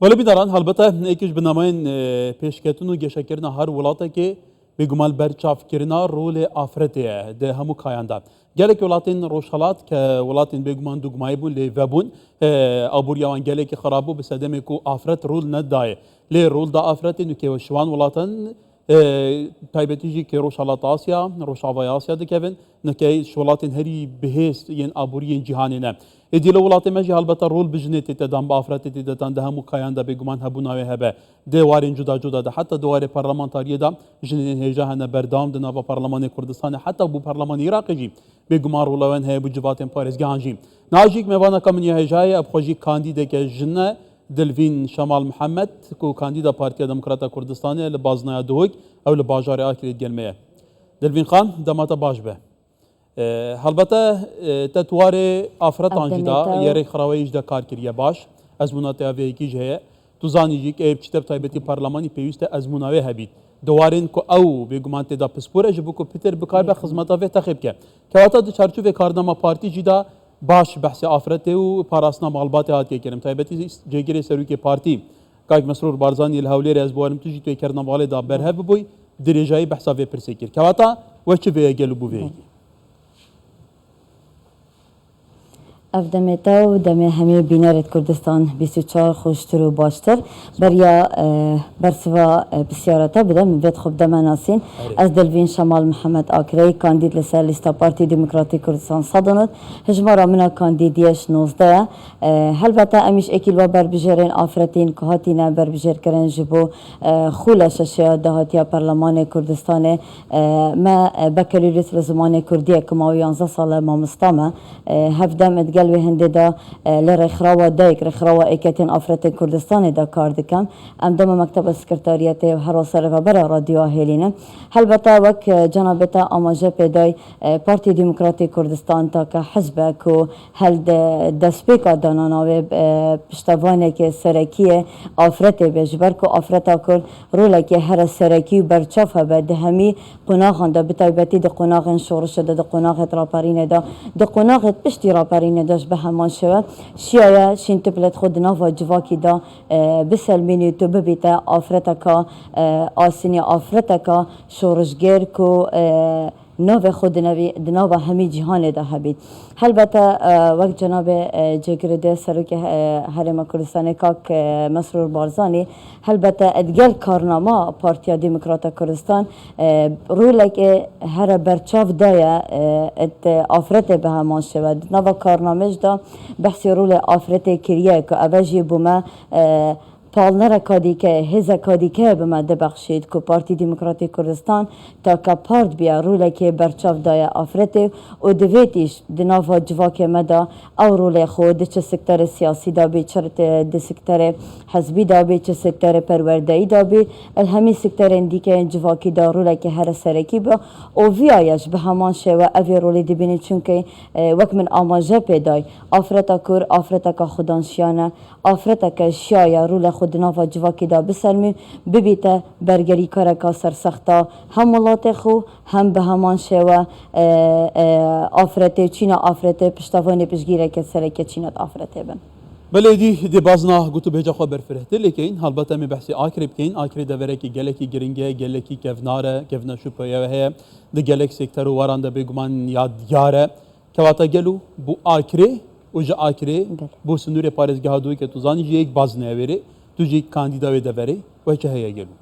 ولی بیداران البته یکیش به نامین پیشکتون و گشکرین هر ولاته که بگومال برچاف کرنا رول آفرتیه ده همو کایانده. گله ولاتین روشالات که ولاتین بگومان دوگمای بون لی وبون آبوریان گله که خرابو به صدمه کو آفرت رول ندای لی رول دا آفرتی نو که شوان ولاتن تایبتیجی که روشالات آسیا روشاوای آسیا دکوین نکه شولاتین هری بهست ین آبوریان جهانی نه. ادیل ولاتین مجی البته رول بجنیت تدام با آفرتی تدان ده همو کایانده بگومان هبوناوی هبه دوارین جدا جدا ده حتی دوار پارلمانتاریه ده جنین هجا هنه بردام ده نوا پارلمان کردستان حتی بو پارلمان عراقی جی بگومان رولوان هی بو جواتین پارزگان جی ناجیک میوانه کمنی هجای ابخوجی کاندیده که جنه دلوین شمال محمد کو کاندیدا پارتیا دموکراتا کردستان لبازنایا دوگ او لباجار آکرید گلمه دلوین خان دماتا باش به البته تطوار آفرت آنجدا یری خراویش ده کار کریه باش از مناطق اویکی جه تو زانی که چتب تایبتی پارلمانی پیوسته از مناوی هبید دوارین کو او بگمان تدا پسپوره جبو کو پیتر بکار به خدمت اوی تخیب که واتا دو چارچوب کارنامه پارتی جدا باش بحث آفرت و پاراسنا مغلبات هات که کریم تایبتی جگری سروی پارتی کاک مسرور بارزانی الهولیر از بوارم توجی توی کردن والی دا برهب بوی درجای بحث اوی پرسیکر که واتا وچه وی گلو بوی افدمتا و دم همه بینارت کردستان 24 خوشتر و باشتر بریا برسوا بسیارتا بده من بيت خوب دم ناسين از دلوین شمال محمد آکری کاندید لسر لیستا پارتی دموکراتی کردستان صداند هجمارا منا کاندیدیش 19 هلبتا امیش اکیل و بربجرین آفرتین که هاتینا بربجر کرن جبو خولش اشیا دهاتیا پرلمان کردستان ما بکلیریت لزمان کردیه کما 11 سال ما مستامه هفدم قلبي هندي دا لرخراوة دايك رخراوة ايكاتين افريتين كردستان دا كار دكم ام دم مكتب السكرتارياتي وهروسر وبرا راديو هيلينا هلبتا وك جنابتا اماجه بيداي بارتي ديمقراطي كردستان تا كحزب كو هل دسبيكا داناناوي پشتوانه که سرکی افريتي بجبر كو افريتا كل رولك هر سرکی برچافه به همی قناغان دا بتایبتی دا قناغن شورش دا قناغت راپرین دا قناغت پشتی راپرین داش به همان شود شیعه شین تبلت خود نوا جواکی دا بسلمینی تو ببیتا آفرتکا آسینی آفرتکا شورشگر کو نو خود نو همی جهان ده هبید البته وقت جناب جگرده سروک حرم کردستان کاک مسرور بارزانی البته ادگل کارنامه پارتیا دموکراتا کردستان رولک هر برچاف دایا ات آفرت به همان شود نو کارنامهش دا بحثی رول آفرت کریه که اوجی بومه پالنر کادی که هزا کادی که به مده بخشید که پارتی دموکراتی کردستان تا که پارت بیا روله که برچاف دای آفرته و دویتیش دناوا جواک مده او روله خود چه سکتر سیاسی دا بی چه سکتر حزبی دا بی چه سکتر پروردهی دا بی الهمی سکتر اندی که جواکی دا روله که هر سرکی با و ویایش به همان شوه اوی روله دی بینید چون که وقت من آماجه پیدای آفرتا کور آفرتا که خودانشیانه آفرتا که شیای روله خود ناوا جواکی دا بسلمی ببیته برگری کارکا سرسختا هم ولات خو هم به همان شوه آفرته چینا آفرته پشتوانی پشگیره که سرکه چینات آفرته بن بله دی بازنا گوتو بهجا خو برفرهته لیکن البته می بحثی آکری بکین آکری دوره کی گلکی گرینگه گلکی کفناره کفنا شوپیا هه دی گلک سکتر ورانده بگمان یاد یاره کواتا گلو بو آکری وجه آکری بو سنور پارزگاه دوی که تو زانی یک باز نویره توجي كانديدا ودفري وجه هي جلو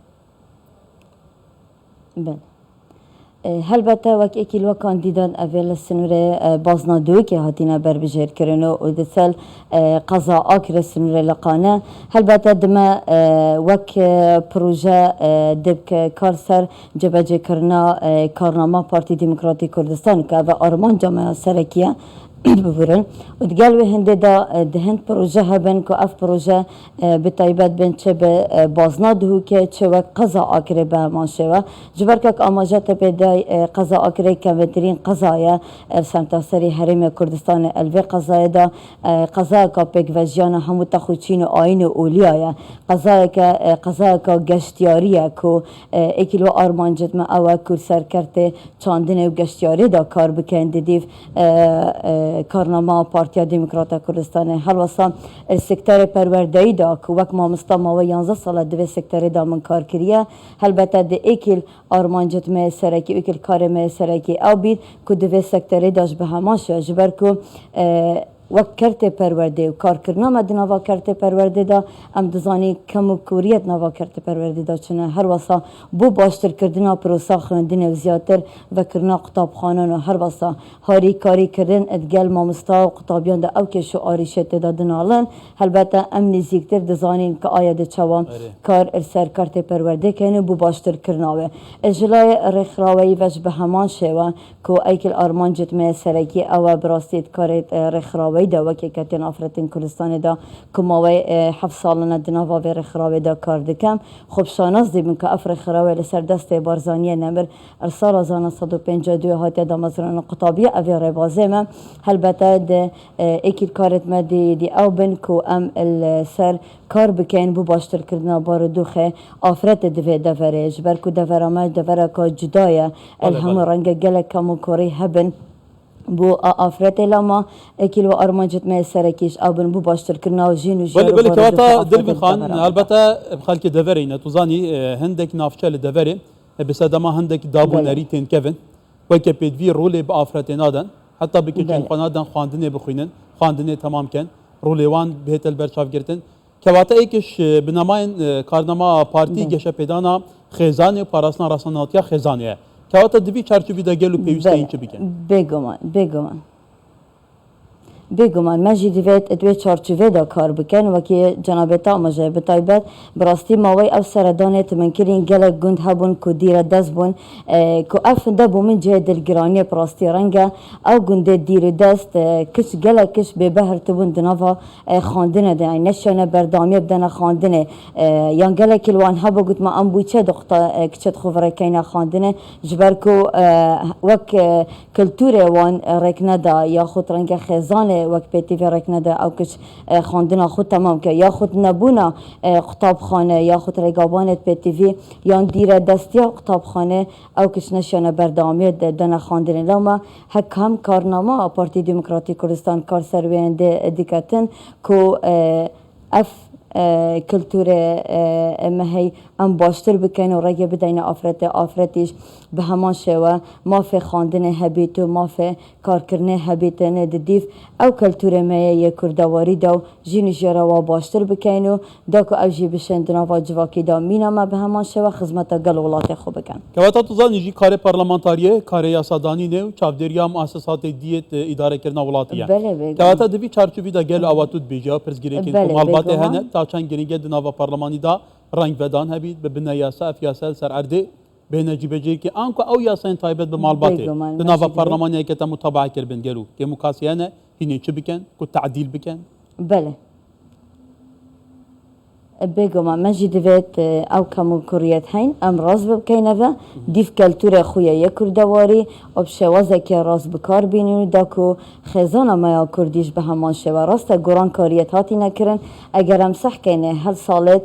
بله هلبته وك اكيل وكانديدان اول السنورة بازنا دوي كي هاتينا بربجير كرنو ودسل قضاء اكر السنورة لقانا هلبته دما وك بروجه دبك كارسر جبجي كرنا كارنامه بارتي ديمقراطي كردستان كاوا ارمان جامعه سركيه ببرن ودقال وهنده دا دهند پروژه هبن که اف پروژه بتایبت بین چه به بازنا دهو که چه وقت قضا آکره به همان شوه جبر که آماجت پیدای قضا آکره که بهترین قضایه سمتاسری حرم کردستان الوی قضایه دا قضا که پیک وجیان همو تخوچین و آین و اولیایه قضایه که گشتیاریه که اکیلو آرمان جدمه اوه کور سر کرده چاندن و گشتیاری دا کار بکن دیدیو کارنامه پارتیا دموکراتا کردستان هلوسا سکتر پروردهی دا که وک ما مستما و 11 سال دوی سکتر دا من کار کریه البته ده ایکل آرمانجت می سرکی ایکل کار می سرکی او بید که دوی سکتر داش به هماش جبر که وقت کرت پرورده و کار کردن مدنوا کرت پرورده دا ام دزانی کم و کوریت نوا کرت پرورده دا چنه هر واسا بو باشتر کردن پروسا خواندن و زیادتر و کردن قطاب خانان و هر واسا هاری کاری کردن ادگل مامستا و قطابیان دا او که شعاری شت دادن آلن البته ام نزیکتر دزانین که آید چوام کار ارسر کرت پرورده کنه بو باشتر کردن اجلای رخراوی وش به همان شوا که ایکل آرمان جتمه سرکی او براستید کارت رخراوی دا وکی کتین آفرتین کردستان دا که ماوی 7 سالانه دناوا و رخراوی دا کار دکم خوب شاناز دیبین که اف رخراوی لسر دست بارزانی نمر ارسال از آن 152 هاتی دا مزران قطابی اوی روازه من البته ده ایکل کارت ما دی او بین که ام سر کار بکن بو باشتر کردن بار دوخه آفرت دوی دوره جبر که دوره ما دوره که جدایه الهمو رنگ گلک کمو کوری هبن بو آفرت لما اکیل و آرمانجت می سرکیش او بن بو باشتر کرنا و جین و جیر بله كواتا دلبي خان البته بخلك دفري نتوزاني هندك نافشة لدفري بسدما هندك دابو نريتين كيفن وكي بيدفي رولي بآفرت نادن حتى بكيشن خانادن خواندني بخوينن خواندني تمام كان رولي وان بهت البرشاف گرتن كواتا ايكش بناماين كارنما بارتي گشه پیدانا خزاني و پاراسنا راسناتيا خزانيه كواتا دبي چارچوبي دا گلو پیوسته این چه بگن بگمان مجی دوید دوی چارچوبه دا کار بکن و که جنابتا مجه بتایبت براستی ماوی او سردانت من کرین گلک گند هبون که دیر دست بون که اف ده بومن جه دلگرانی براستی رنگه او گنده دیر دست کش گلکش به بهر تبون دناوا خواندنه ده این نشانه بردامی بدن خواندنه یان گلک الوان هبو گوت ما ام بوچه دختا کچت خوفره کینا خواندنه جبر که وک کلتور وان رکنه دا یا خود رنگ خزانه وقت پیتی فرق نده او کش خواندن خود تمام که یا خود نبونا خطاب خانه یا خود رقابانت پیتی وی یا دیر دستی خطاب خانه او کش نشانه بردامی دن خواندن لما حک هم کارنامه پارتی دموکراتی کردستان کار سروینده دیکتن که اف کلتور مهی ام باشتر بکن و رگه بدین آفرتیش به همان شوه مافه خواندن هبیت و مافه کارکرنه هبیت ندیف او کلتور مهی یک کردواری دو جین جروا باشتر بکن و دا که او جی بشندنا و جواکی دا مینامه به همان شوه خدمت گل ولات خوب بکن كواتا توزاني جي كاري برلمانتاريه كاري ياساداني نيو چافدريا مؤسسات ديت اداره كرنا ولاتيه كواتا دبي چارچوبي دا گل اواتود بيجا پرزگيريكين مالبات هنه تا چن گرينگه دناوا برلماني دا رنگ بدان هبید به بنا یاسا اف یاسل سر ارده بین جیبجی که آنکو او یاسین تایبت به مالباته دناوا برلمانی که تم متابعه کربن گلو که مقاسیانه هینه چه بکن کو تعدیل بکن بله بگم مجید وید او کمو کوریت هین ام راز بکنه و دیف کلتور خویه یک کردواری اب شوازه که راز بکار بینید دا که خزانه ما کردیش به همان شوا راست گران کاریت هاتی نکرن اگر هم صح کنه هر سالت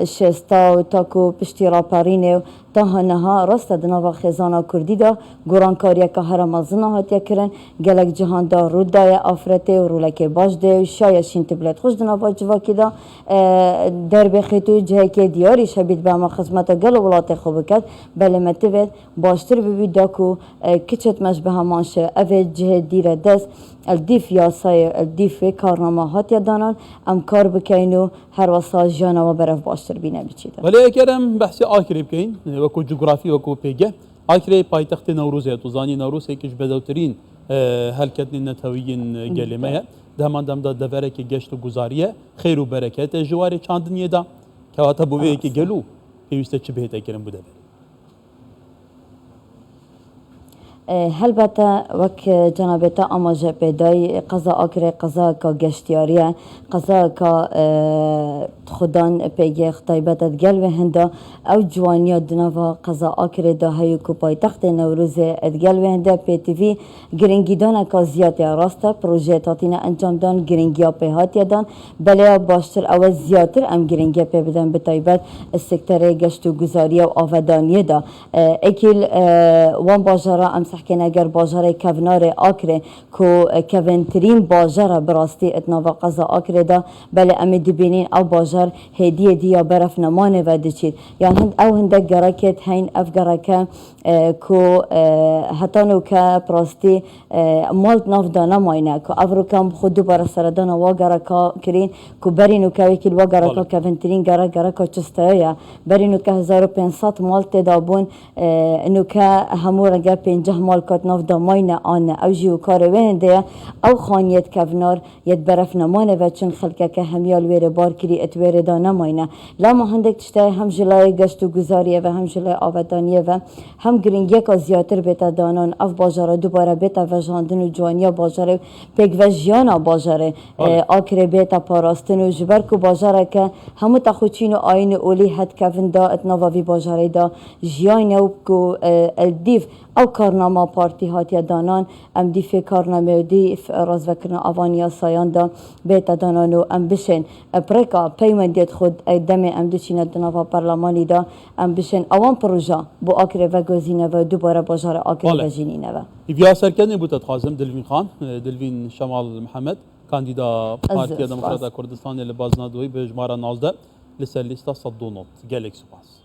شستا و تاکو پشتی راپرینه تا هنها راست دنوا خزانه کردی دا گران کاریه که هر مزنه هاتی کرن گلک جهان دا رود دای آفرته و رولک باش ده شایشین تبلت خوش دنوا جواکی دا در بخیتو جایی که دیاری شبید به ما خدمت گل ولات خوب کرد بله متوید باشتر ببید دا که کچت مش به همان شه اوه جه دیر دست الدیف یاسای الدیف کارنامه هاتی دانان ام کار بکنو هر واسا جانا و برف باشتر بینه بچیده ولی اکرم بحثی آکری بکن وکو جغرافی وکو پیگه آکری پایتخت نوروزه توزانی نوروز یکیش بدوترین هلکتن نتویین گلیمه دهمان دم دا دوره که گشت و گزاریه خیر و برکت جواری چاندنیه دا که واتا بوه که گلو پیوسته چه بهت اکرم بوده البته وک جنابتا آماجه پیدای قضا آکره قضا که گشتیاریه قضا که خودان پیگه تایبت ادگل و هنده او جوانیا دنوا قضا آکر دا هیو کو پایتخت نوروز ادگل و هنده پی تی وی گرینگی دان اکازیات راسته پروژه تاتین انجام دان گرینگی ها پیهات دان بله باشتر او زیاتر ام گرینگی پی بدن به تایبت سکتر گشت و گزاری و آفدانی دا اکیل وان باجارا ام سحکن اگر باجار کونار آکر کو کونترین باجار براستی اتناوا قضا آکر دا بله ام دبینین او باجار هدیه دیا برف نمانه و دچید یعنی هند او هندک گرکت هین اف گرکه کو هتانو که پراستی مالت ناف دانا ماینه که افرو کم خود دوباره سردان و گرکا کرین که برینو که وکیل و گرکا کونترین گرکا چستایه برینو که 1500 مالت دابون نو که همو رگه 50 مال کات ناف دا ماینه آنه او جیو کار وینده او خانیت کونار ید برف نمانه و چون خلکه که همیال ویر بار کری اتویر دا نماینه لما هندک تشتای هم جلای گشت و گزاریه و هم جلای آودانیه و هم گرینگی که زیاتر بیتا دانان اف باجاره دوباره بیتا وجاندن و جوانیا باجاره پیگ و جیانا باجاره آکر بیتا پاراستن و جبر که باجاره که همو تخوچین و آین اولی حد کفن دا اتناواوی باجاره دا جیان و که الدیف او کارنامه پارتی هاتی دانان ام دیف کارنامه دیف راز وکرن آوانیا سایان دا بیتا دانان و ام بشن پرکا پیمندیت خود دم ام دوچین دناوا پرلمانی دا ام بشن اوان پروژه بو آکر و گزینه و دوباره باجار آکر و جینینه و ایویا سرکنی بودت خازم دلوین خان دلوین شمال محمد کاندیدا پارتی دموکرات کردستان لبازنادوی به جماره 19 لسر لیستا صدونوت گلک سپاس